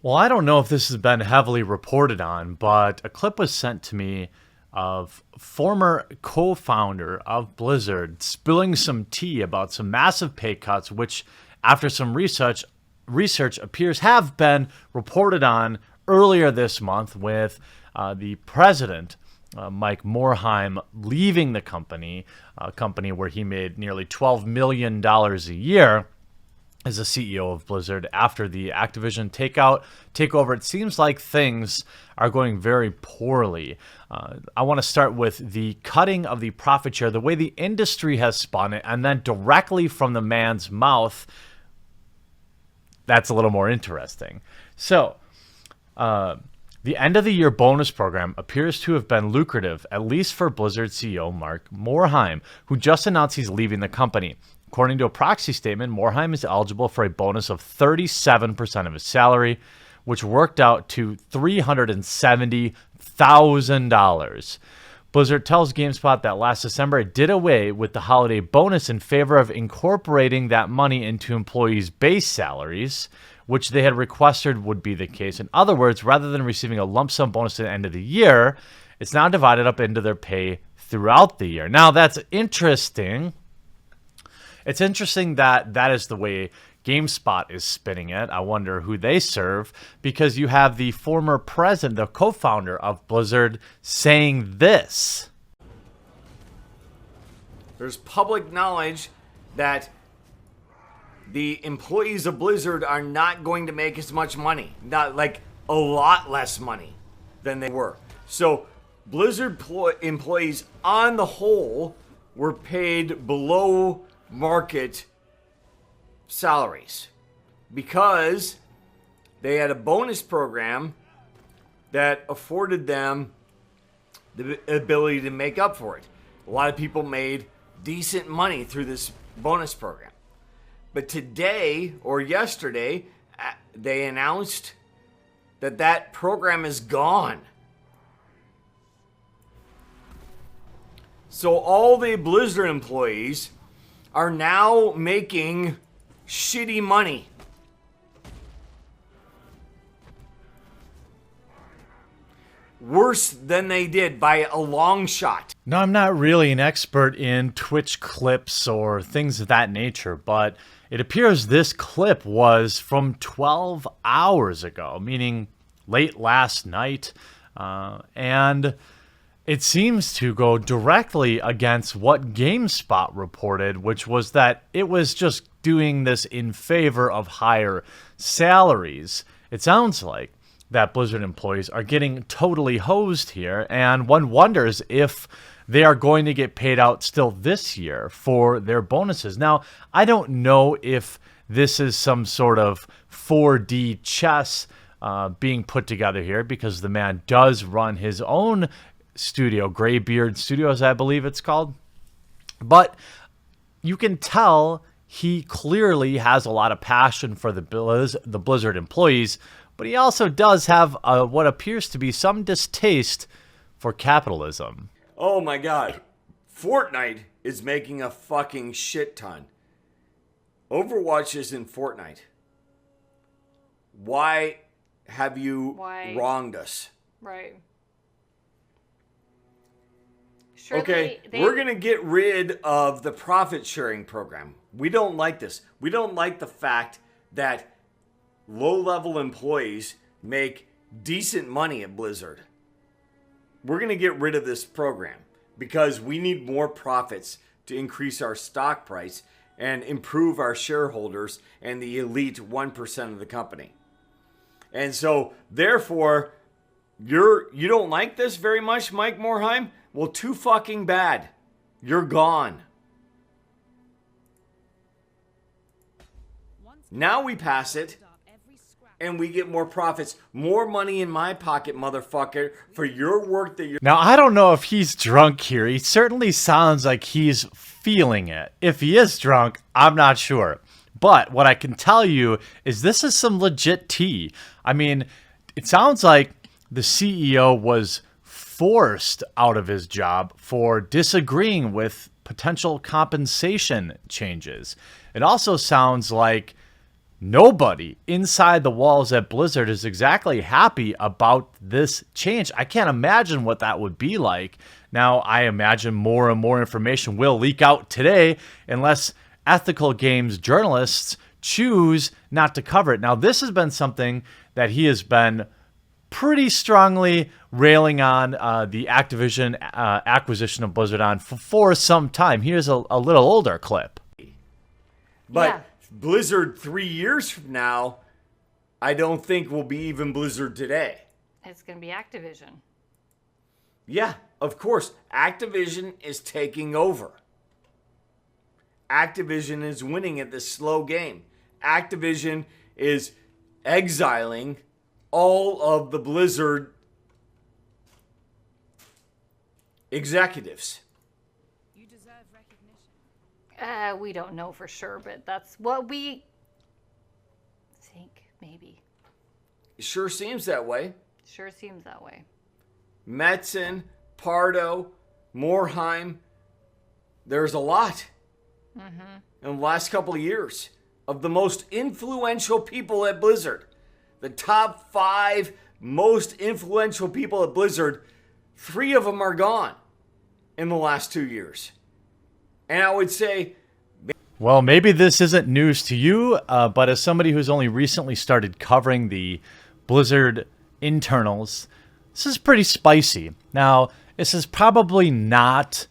Well, I don't know if this has been heavily reported on, but a clip was sent to me of former co-founder of Blizzard spilling some tea about some massive pay cuts, which after some research appears have been reported on earlier this month with the president, Mike Morhaime, leaving the company, a company where he made nearly $12 million a year as a CEO of Blizzard after the Activision takeover. It seems like things are going very poorly. I want to start with the cutting of the profit share, the way the industry has spun it, and then directly from the man's mouth. That's a little more interesting. So, the end of the year bonus program appears to have been lucrative, at least for Blizzard CEO Mark Morhaime, who just announced he's leaving the company. According to a proxy statement, Morhaime is eligible for a bonus of 37% of his salary, which worked out to $370,000. Blizzard tells GameSpot that last December it did away with the holiday bonus in favor of incorporating that money into employees' base salaries, which they had requested would be the case. In other words, rather than receiving a lump sum bonus at the end of the year, it's now divided up into their pay throughout the year. Now, that's interesting. It's interesting that that is the way GameSpot is spinning it. I wonder who they serve, because you have the former president, the co-founder of Blizzard, saying this. There's public knowledge that the employees of Blizzard are not going to make as much money, not like a lot less money than they were. So Blizzard employees on the whole were paid below market salaries because they had a bonus program that afforded them the ability to make up for it. A lot of people made decent money through this bonus program. But today or yesterday, they announced that that program is gone. So all the Blizzard employees are now making shitty money. Worse than they did by a long shot. Now, I'm not really an expert in Twitch clips or things of that nature, but it appears this clip was from 12 hours ago, meaning late last night, and it seems to go directly against what GameSpot reported, which was that it was just doing this in favor of higher salaries. It sounds like that Blizzard employees are getting totally hosed here, and one wonders if they are going to get paid out still this year for their bonuses. Now, I don't know if this is some sort of 4D chess being put together here, because the man does run his own studio, Graybeard Studios, I believe it's called. But you can tell he clearly has a lot of passion for the Blizzard employees, but he also does have what appears to be some distaste for capitalism. Oh my God. Fortnite is making a fucking shit ton. Overwatch is in Fortnite. Why have you wronged us? Right. Surely okay, we're going to get rid of the profit sharing program. We don't like this. We don't like the fact that low-level employees make decent money at Blizzard. We're going to get rid of this program because we need more profits to increase our stock price and improve our shareholders and the elite 1% of the company. And so, therefore, you don't like this very much, Mike Morhaime? Well, too fucking bad. You're gone. Now we pass it, and we get more profits. More money in my pocket, motherfucker, for your work that you're... Now, I don't know if he's drunk here. He certainly sounds like he's feeling it. If he is drunk, I'm not sure. But what I can tell you is this is some legit tea. I mean, it sounds like the CEO was forced out of his job for disagreeing with potential compensation changes. It also sounds like nobody inside the walls at Blizzard is exactly happy about this change. I can't imagine what that would be like. Now, I imagine more and more information will leak out today unless ethical games journalists choose not to cover it. Now, this has been something that he has been pretty strongly railing on the Activision acquisition of Blizzard on for some time. Here's a little older clip. But Yeah. Blizzard 3 years from now, I don't think will be even Blizzard today. It's going to be Activision. Yeah, of course. Activision is taking over. Activision is winning at this slow game. Activision is exiling all of the Blizzard executives. You deserve recognition. We don't know for sure, but that's what we think, maybe. It sure seems that way. Sure seems that way. Metzen, Pardo, Morheim. There's a lot in the last couple of years of the most influential people at Blizzard. The top 5 most influential people at Blizzard, 3 of them are gone in the last 2 years. And I would say, Well, maybe this isn't news to you, but as somebody who's only recently started covering the Blizzard internals, this is pretty spicy. Now, this is probably not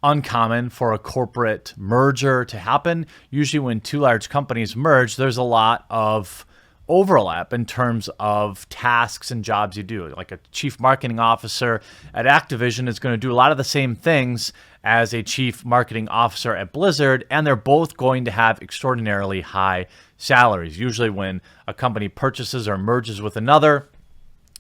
uncommon for a corporate merger to happen. Usually when two large companies merge, there's a lot of overlap in terms of tasks and jobs you do. Like a chief marketing officer at Activision is going to do a lot of the same things as a chief marketing officer at Blizzard, and they're both going to have extraordinarily high salaries. Usually when a company purchases or merges with another,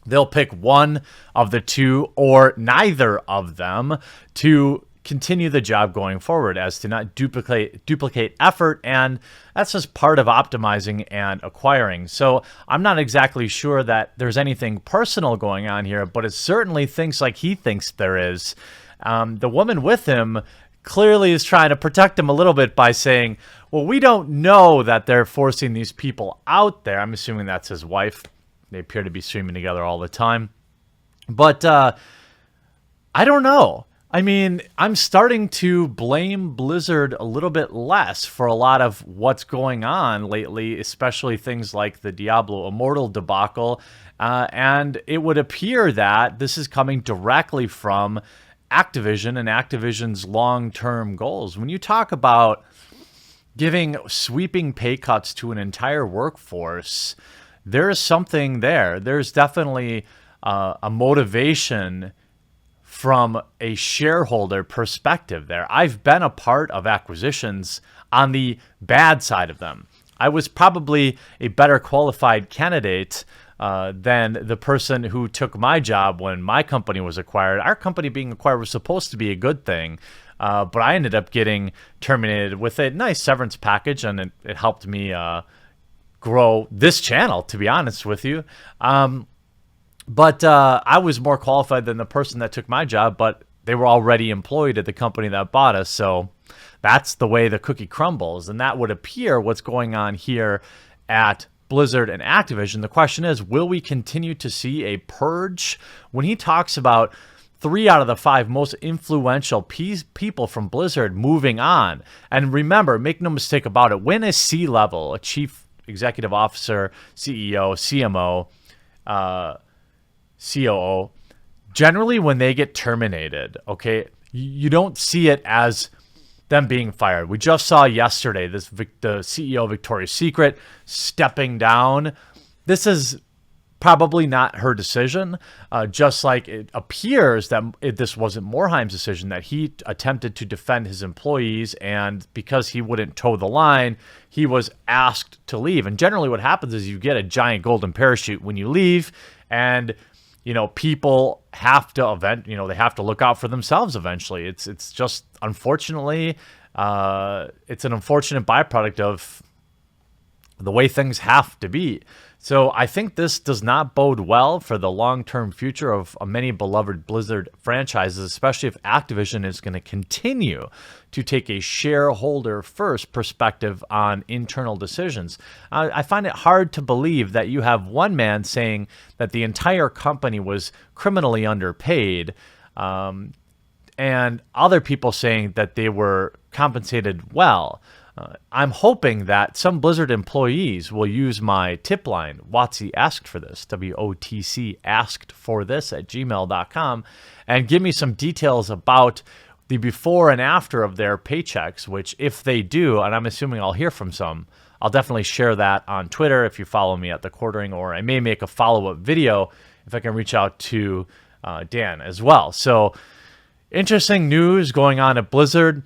they'll pick one of the two or neither of them to continue the job going forward, as to not duplicate effort, and that's just part of optimizing and acquiring. So I'm not exactly sure that there's anything personal going on here, but it certainly thinks like he thinks there is. The woman with him clearly is trying to protect him a little bit by saying, well, we don't know that they're forcing these people out there. I'm assuming that's his wife. They appear to be streaming together all the time. But I don't know. I mean, I'm starting to blame Blizzard a little bit less for a lot of what's going on lately, especially things like the Diablo Immortal debacle. And it would appear that this is coming directly from Activision and Activision's long-term goals. When you talk about giving sweeping pay cuts to an entire workforce, there's something there. There's definitely a motivation from a shareholder perspective there. I've been a part of acquisitions on the bad side of them. I was probably a better qualified candidate than the person who took my job when my company was acquired. Our company being acquired was supposed to be a good thing, but I ended up getting terminated with a nice severance package, and it helped me grow this channel, to be honest with you. But I was more qualified than the person that took my job, but they were already employed at the company that bought us. So that's the way the cookie crumbles. And that would appear what's going on here at Blizzard and Activision. The question is, will we continue to see a purge? When he talks about 3 out of the 5 most influential people from Blizzard moving on. And remember, make no mistake about it, when a C-level, a chief executive officer, CEO, CMO, COO, generally when they get terminated, okay, you don't see it as them being fired. We just saw yesterday the CEO of Victoria's Secret stepping down. This is probably not her decision, just like it appears that this wasn't Morheim's decision, that he attempted to defend his employees, and because he wouldn't toe the line, he was asked to leave. And generally what happens is you get a giant golden parachute when you leave, and people have to they have to look out for themselves eventually. It's just, unfortunately, it's an unfortunate byproduct of the way things have to be. So I think this does not bode well for the long-term future of many beloved Blizzard franchises, especially if Activision is going to continue to take a shareholder-first perspective on internal decisions. I find it hard to believe that you have one man saying that the entire company was criminally underpaid, and other people saying that they were compensated well. I'm hoping that some Blizzard employees will use my tip line, WOTC asked for this, WOTC asked for this at gmail.com, and give me some details about the before and after of their paychecks, which if they do, and I'm assuming I'll hear from some, I'll definitely share that on Twitter if you follow me at The Quartering, or I may make a follow-up video if I can reach out to Dan as well. So interesting news going on at Blizzard.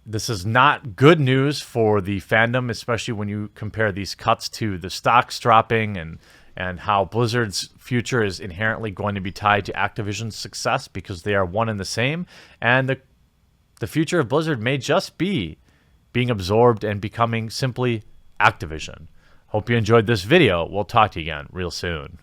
This is not good news for the fandom, especially when you compare these cuts to the stocks dropping and how Blizzard's future is inherently going to be tied to Activision's success because they are one and the same. And the future of Blizzard may just be being absorbed and becoming simply Activision. Hope you enjoyed this video. We'll talk to you again real soon.